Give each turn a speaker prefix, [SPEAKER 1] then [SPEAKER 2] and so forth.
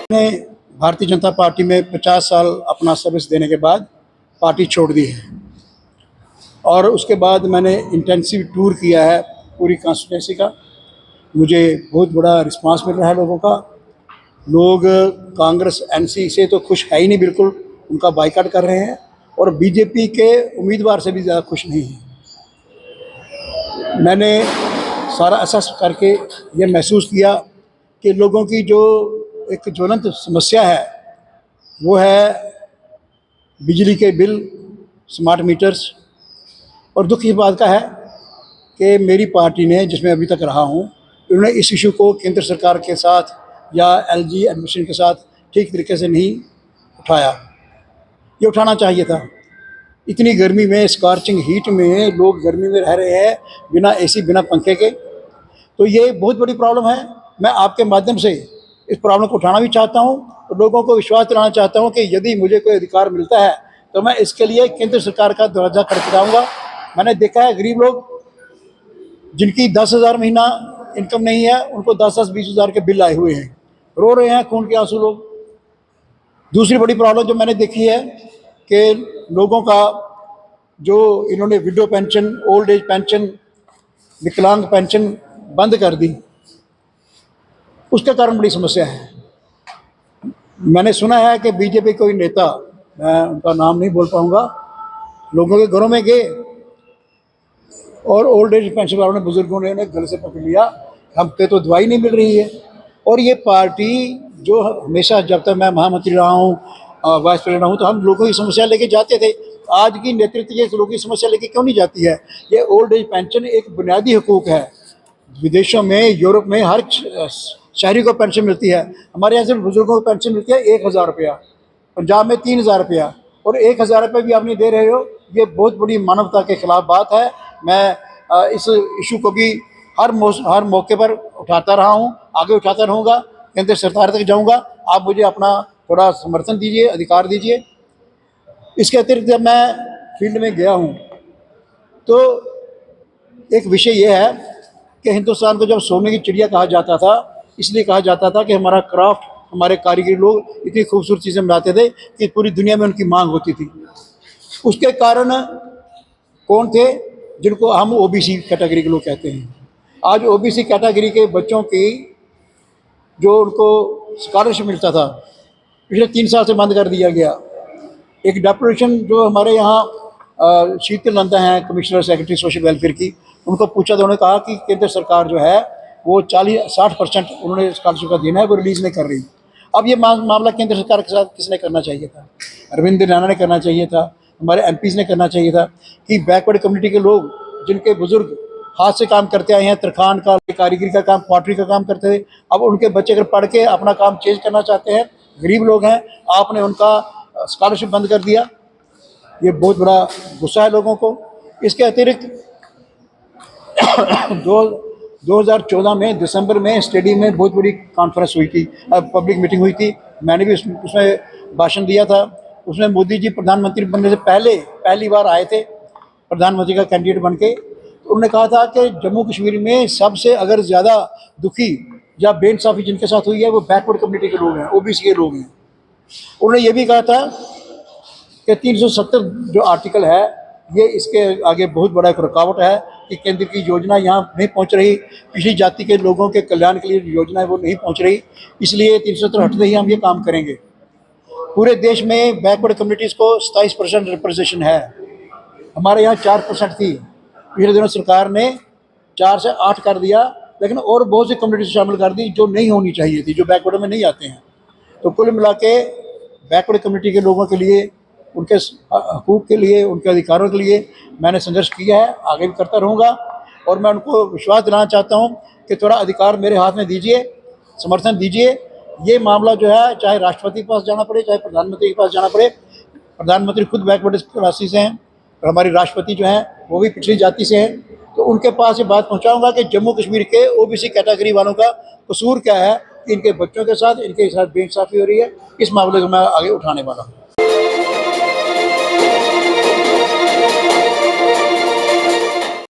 [SPEAKER 1] ने भारतीय जनता पार्टी में 50 साल अपना सर्विस देने के बाद पार्टी छोड़ दी है और उसके बाद मैंने इंटेंसिव टूर किया है पूरी कॉन्स्टिट्यूंसी का। मुझे बहुत बड़ा रिस्पांस मिल रहा है लोगों का। लोग कांग्रेस एनसी से तो खुश है ही नहीं, बिल्कुल उनका बाइकआउट कर रहे हैं और बीजेपी के उम्मीदवार से भी ज़्यादा खुश नहीं हैं। मैंने सारा असेस करके ये महसूस किया कि लोगों की जो एक ज्वलंत समस्या है वो है बिजली के बिल, स्मार्ट मीटर्स। और दुख इस बात का है कि मेरी पार्टी ने, जिसमें अभी तक रहा हूँ, उन्होंने इस इशू को केंद्र सरकार के साथ या एलजी एडमिनिस्ट्रेशन के साथ ठीक तरीके से नहीं उठाया। ये उठाना चाहिए था। इतनी गर्मी में, स्कॉर्चिंग हीट में लोग गर्मी में रह रहे हैं बिना एसी, बिना पंखे के। तो ये बहुत बड़ी प्रॉब्लम है। मैं आपके माध्यम से इस प्रॉब्लम को उठाना भी चाहता हूँ और लोगों को विश्वास दिलाना चाहता हूँ कि यदि मुझे कोई अधिकार मिलता है तो मैं इसके लिए केंद्र सरकार का दरवाजा खटखटाऊंगा। मैंने देखा है गरीब लोग जिनकी 10,000 महीना इनकम नहीं है, उनको 10-10, 20,000 के बिल आए हुए हैं, रो रहे हैं खून के आंसू लोग। दूसरी बड़ी प्रॉब्लम जो मैंने देखी है कि लोगों का जो इन्होंने window pension, old age pension, विकलांग पेंशन बंद कर दी, उसके कारण बड़ी समस्या है। मैंने सुना है कि बीजेपी कोई नेता, मैं उनका नाम नहीं बोल पाऊंगा, लोगों के घरों में गए और ओल्ड एज पेंशन वालों ने, बुजुर्गों ने उन्हें गले से पकड़ लिया, हम पे तो दवाई नहीं मिल रही है। और ये पार्टी जो हमेशा, जब तक मैं महामंत्री रहा हूँ, वाइस प्रेसिडेंट रहा हूँ, तो हम लोगों की समस्या लेके जाते थे। आज की नेतृत्व ये लोगों की समस्या लेके क्यों नहीं जाती है? ये ओल्ड एज पेंशन एक बुनियादी हकूक़ है। विदेशों में, यूरोप में हर शहरी को पेंशन मिलती है। हमारे यहाँ सिर्फ बुजुर्गों को पेंशन मिलती है 1,000 रुपया, पंजाब में 3,000 रुपया, और 1,000 रुपये भी आप नहीं दे रहे हो। ये बहुत बड़ी मानवता के खिलाफ बात है। मैं इस इशू को भी हर मौके पर उठाता रहा हूँ, आगे उठाता रहूँगा, केंद्र सरकार तक जाऊँगा। आप मुझे अपना थोड़ा समर्थन दीजिए, अधिकार दीजिए। इसके अतिरिक्त जब मैं फील्ड में गया हूँ तो एक विषय ये है कि हिंदुस्तान को जब सोने की चिड़िया कहा जाता था, इसलिए कहा जाता था कि हमारा क्राफ्ट, हमारे कारीगर लोग इतनी खूबसूरत चीज़ें बनाते थे कि पूरी दुनिया में उनकी मांग होती थी। उसके कारण कौन थे? जिनको हम ओबीसी कैटेगरी के लोग कहते हैं। आज ओबीसी कैटेगरी के बच्चों की जो उनको स्कॉलरशिप मिलता था, पिछले 3 साल से बंद कर दिया गया। एक डेपुटेशन जो हमारे यहाँ शीतल नंदा हैं, कमिश्नर सेक्रेटरी सोशल वेलफेयर की, उनको पूछा तो उन्होंने कहा कि केंद्र सरकार जो है वो 40-60% उन्होंने स्कॉलरशिप का देना है, वो रिलीज़ नहीं कर रही। अब ये मामला केंद्र सरकार के साथ किसने करना चाहिए था? अरविंद रैना ने करना चाहिए था, हमारे एमपीज़ ने करना चाहिए था कि बैकवर्ड कम्युनिटी के लोग, जिनके बुजुर्ग हाथ से काम करते आए हैं, तरखान का, कारीगरी का काम, पॉटरी का काम करते थे, अब उनके बच्चे अगर पढ़ के अपना काम चेंज करना चाहते हैं, गरीब लोग हैं, आपने उनका स्कॉलरशिप बंद कर दिया। ये बहुत बड़ा गुस्सा है लोगों को। इसके अतिरिक्त 2014 में दिसंबर में स्टेडियम में बहुत बड़ी कॉन्फ्रेंस हुई थी, पब्लिक मीटिंग हुई थी। मैंने भी उसमें भाषण दिया था। उसमें मोदी जी प्रधानमंत्री बनने से पहली बार आए थे प्रधानमंत्री का कैंडिडेट बन के। तो उन्होंने कहा था कि जम्मू कश्मीर में सबसे अगर ज़्यादा दुखी या बेइंसाफ़ी जिनके साथ हुई है वो बैकवर्ड कम्युनिटी के लोग हैं, ओबीसी के लोग हैं। उन्होंने ये भी कहा था कि 370 जो आर्टिकल है, ये इसके आगे बहुत बड़ा एक रुकावट है कि केंद्र की योजना यहाँ नहीं पहुँच रही, पिछड़ी जाति के लोगों के कल्याण के लिए योजना है वो नहीं पहुँच रही, इसलिए 370 हटते ही हम ये काम करेंगे। पूरे देश में बैकवर्ड कम्युनिटीज़ को 27% रिप्रेजेंटेशन है, हमारे यहाँ 4% थी। पिछले दिनों सरकार ने 4 से 8 कर दिया, लेकिन और बहुत सी कम्युनिटीज शामिल कर दी जो नहीं होनी चाहिए थी, जो बैकवर्ड में नहीं आते हैं। तो कुल मिला के बैकवर्ड कम्युनिटी के लोगों के लिए, उनके हकूक़ के लिए, उनके अधिकारों के लिए मैंने संघर्ष किया है, आगे भी करता रहूँगा। और मैं उनको विश्वास दिलाना चाहता हूँ कि थोड़ा अधिकार मेरे हाथ में दीजिए, समर्थन दीजिए। ये मामला जो है, चाहे राष्ट्रपति के पास जाना पड़े, चाहे प्रधानमंत्री के पास जाना पड़े। प्रधानमंत्री खुद बैकवर्ड क्लासी से हैं और हमारी राष्ट्रपति जो हैं वो भी पिछड़ी जाति से हैं, तो उनके पास ये बात पहुँचाऊँगा कि जम्मू कश्मीर के ओबीसी कैटेगरी वालों का कसूर क्या है कि इनके बच्चों के साथ, इनके साथ बेइंसाफ़ी हो रही है। इस मामले को मैं आगे उठाने वाला हूँ।